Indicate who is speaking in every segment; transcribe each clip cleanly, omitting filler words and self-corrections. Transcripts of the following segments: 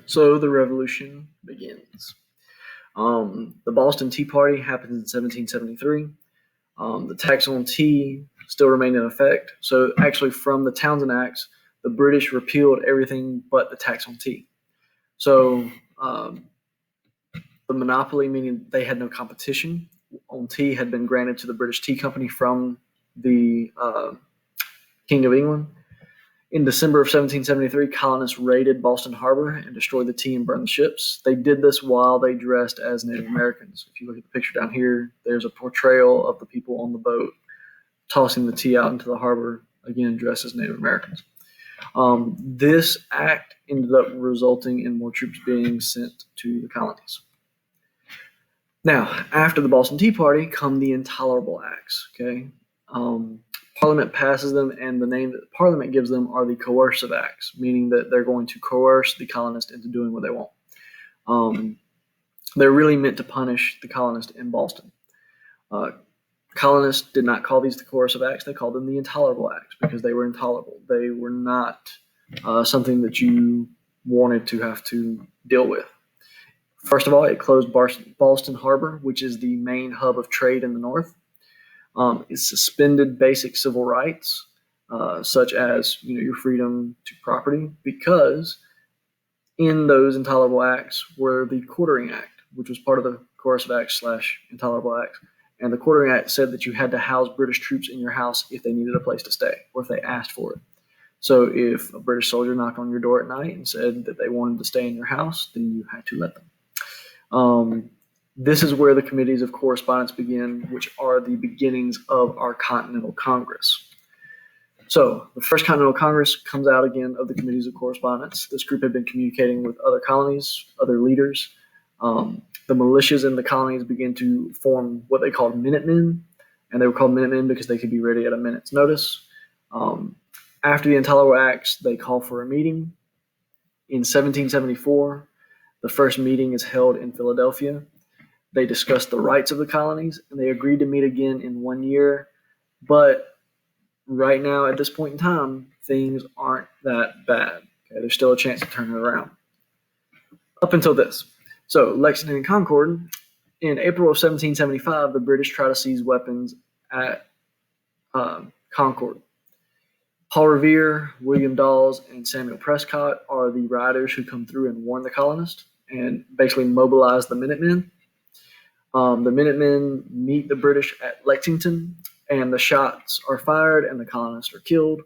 Speaker 1: So the revolution begins. The Boston Tea Party happens in 1773. The tax on tea still remained in effect. So actually from the Townshend Acts, the British repealed everything but the tax on tea. So the monopoly, meaning they had no competition on tea, had been granted to the British Tea Company from the King of England. In December of 1773, colonists raided Boston Harbor and destroyed the tea and burned the ships. They did this while they dressed as Native Americans. If you look at the picture down here, there's a portrayal of the people on the boat tossing the tea out into the harbor, again, dressed as Native Americans. This act ended up resulting in more troops being sent to the colonies. Now, after the Boston Tea Party come the Intolerable Acts, okay? Parliament passes them, and the name that Parliament gives them are the Coercive Acts, meaning that they're going to coerce the colonists into doing what they want. They're really meant to punish the colonists in Boston. Colonists did not call these the Coercive Acts. They called them the Intolerable Acts because they were intolerable. They were not something that you wanted to have to deal with. First of all, it closed Boston Harbor, which is the main hub of trade in the North. It suspended basic civil rights, such as your freedom to property, because in those Intolerable Acts were the Quartering Act, which was part of the Coercive Acts / Intolerable Acts. And the Quartering Act said that you had to house British troops in your house if they needed a place to stay or if they asked for it. So if a British soldier knocked on your door at night and said that they wanted to stay in your house, then you had to let them. This is where the committees of correspondence begin, which are the beginnings of our Continental Congress. So the first Continental Congress comes out again of the committees of correspondence. This group had been communicating with other colonies, other leaders. The militias in the colonies began to form what they called Minutemen, and they were called Minutemen because they could be ready at a minute's notice. After the Intolerable Acts, they call for a meeting. In 1774, the first meeting is held in Philadelphia. They discussed the rights of the colonies, and they agreed to meet again in 1 year. But right now, at this point in time, things aren't that bad. Okay? There's still a chance to turn it around. Up until this. So, Lexington Concord, in April of 1775, the British try to seize weapons at Concord. Paul Revere, William Dawes, and Samuel Prescott are the riders who come through and warn the colonists and basically mobilize the Minutemen. The Minutemen meet the British at Lexington, and the shots are fired and the colonists are killed.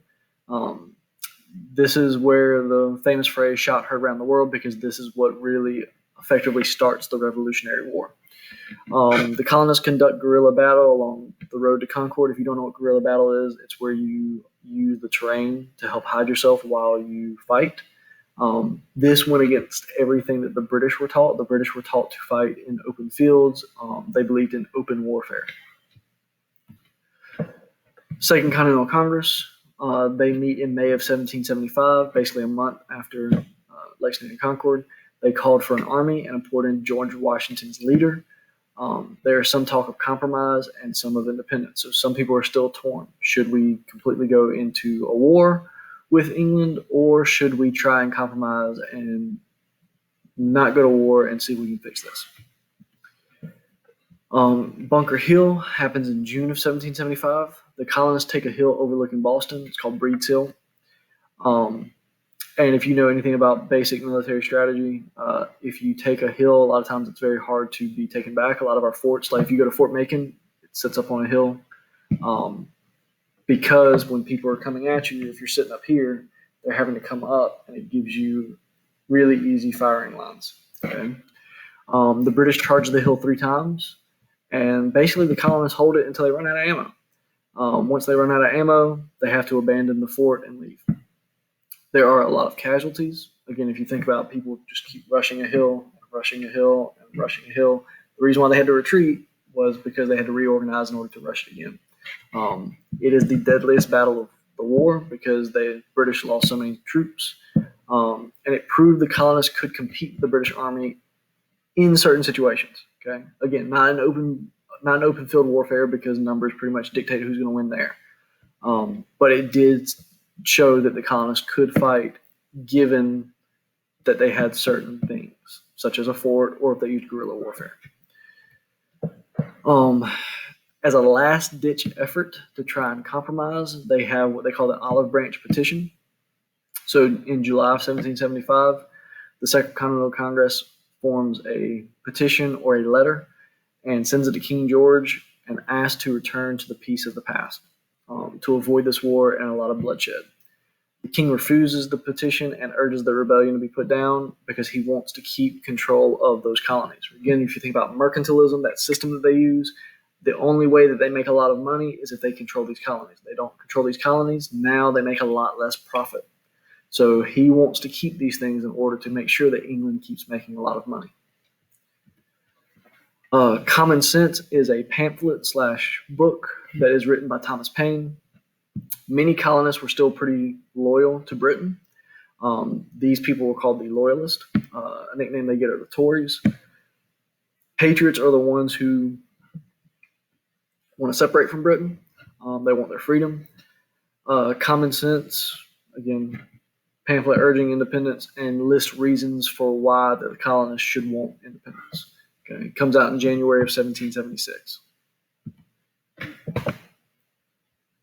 Speaker 1: This is where the famous phrase "shot heard around the world," because this is what really effectively starts the Revolutionary War. The colonists conduct guerrilla battle along the road to Concord. If you don't know what guerrilla battle is, it's where you use the terrain to help hide yourself while you fight. This went against everything that the British were taught. The British were taught to fight in open fields. They believed in open warfare. Second Continental Congress, they meet in May of 1775, basically a month after Lexington Concord. They called for an army and appointed George Washington's leader. There is some talk of compromise and some of independence. So some people are still torn. Should we completely go into a war with England, or should we try and compromise and not go to war and see if we can fix this? Bunker Hill happens in June of 1775. The colonists take a hill overlooking Boston. It's called Breed's Hill. And if you know anything about basic military strategy, if you take a hill, a lot of times it's very hard to be taken back. A lot of our forts, like if you go to Fort Macon, it sits up on a hill. Because when people are coming at you, if you're sitting up here, they're having to come up, and it gives you really easy firing lines. Okay? The British charge the hill 3 times, and basically the colonists hold it until they run out of ammo. Once they run out of ammo, they have to abandon the fort and leave. There are a lot of casualties. Again, if you think about people just keep rushing a hill, rushing a hill, and rushing a hill, the reason why they had to retreat was because they had to reorganize in order to rush it again. It is the deadliest battle of the war because the British lost so many troops, and it proved the colonists could compete with the British Army in certain situations. Okay, again, not an open field warfare because numbers pretty much dictate who's going to win there, but it did show that the colonists could fight given that they had certain things, such as a fort or if they used guerrilla warfare. As a last-ditch effort to try and compromise, they have what they call the Olive Branch Petition. So in July of 1775, the Second Continental Congress forms a petition or a letter and sends it to King George and asks to return to the peace of the past, to avoid this war and a lot of bloodshed. The king refuses the petition and urges the rebellion to be put down because he wants to keep control of those colonies. Again, if you think about mercantilism, that system that they use, the only way that they make a lot of money is if they control these colonies. They don't control these colonies, now they make a lot less profit. So he wants to keep these things in order to make sure that England keeps making a lot of money. Common Sense is a pamphlet / book that is written by Thomas Paine. Many colonists were still pretty loyal to Britain. These people were called the Loyalists. A nickname they get are the Tories. Patriots are the ones who want to separate from Britain. They want their freedom. Common Sense, again, pamphlet urging independence and list reasons for why the colonists should want independence. Okay, it comes out in January of 1776.